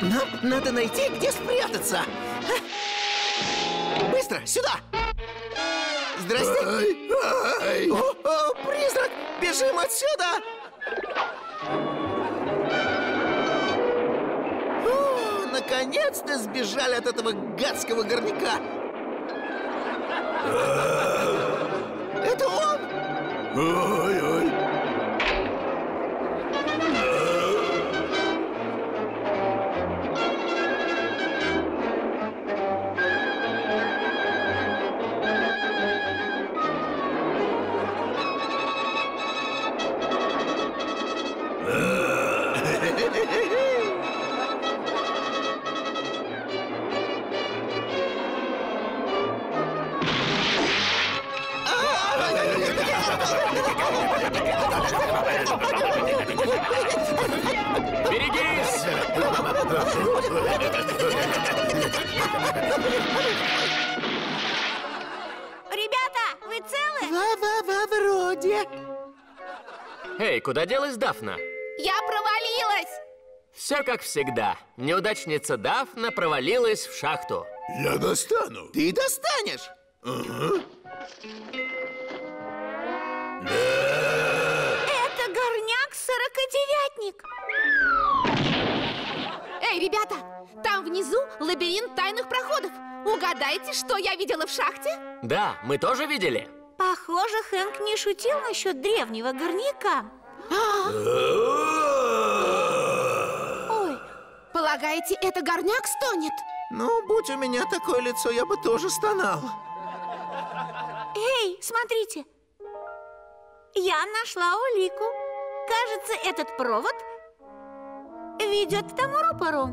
Нам надо найти, где спрятаться. Быстро, сюда! Здрасте! О, призрак! Бежим отсюда! О, наконец-то сбежали от этого гадского горняка! Это он! Ой-ой! Берегись! Ребята, вы целы? Вроде. Эй, куда делась Дафна? Я провалилась! Все как всегда. Неудачница Дафна провалилась в шахту. Я достану. Ты достанешь? Это горняк-сорокодевятник. Эй, ребята, там внизу лабиринт тайных проходов. Угадайте, что я видела в шахте? Да, мы тоже видели. Похоже, Хэнк не шутил насчет древнего горняка. Ой, полагаете, это горняк стонет? Ну, будь у меня такое лицо, я бы тоже стонал. Эй, смотрите. Я нашла улику. Кажется, этот провод ведет к тому рупору.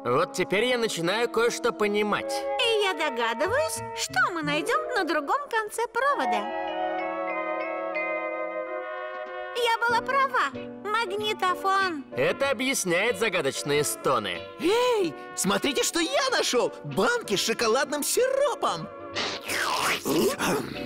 Вот теперь я начинаю кое-что понимать. И я догадываюсь, что мы найдем на другом конце провода. Я была права. Магнитофон. Это объясняет загадочные стоны. Эй, смотрите, что я нашел! Банки с шоколадным сиропом!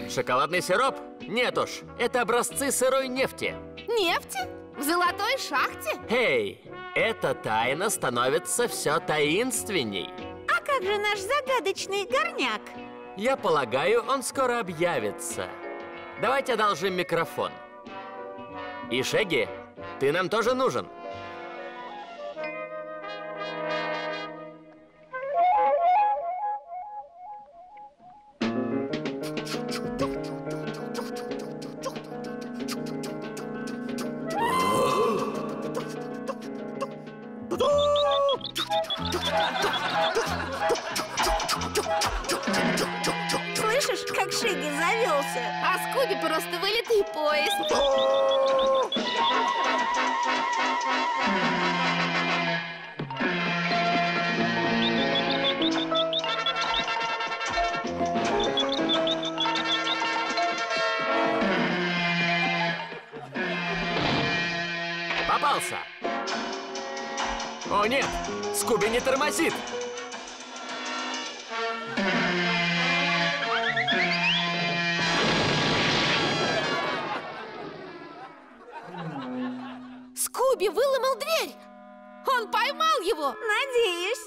Шоколадный сироп? Нет уж, это образцы сырой нефти. Нефти? В золотой шахте? Эй, эта тайна становится все таинственней. А как же наш загадочный горняк? Я полагаю, он скоро объявится. Давайте одолжим микрофон. И Шегги, ты нам тоже нужен. Слышишь, как Шигги завелся? А Скуби просто вылитый поезд. Попался! О нет, Скуби не тормозит! Скуби выломал дверь! Он поймал его! Надеюсь.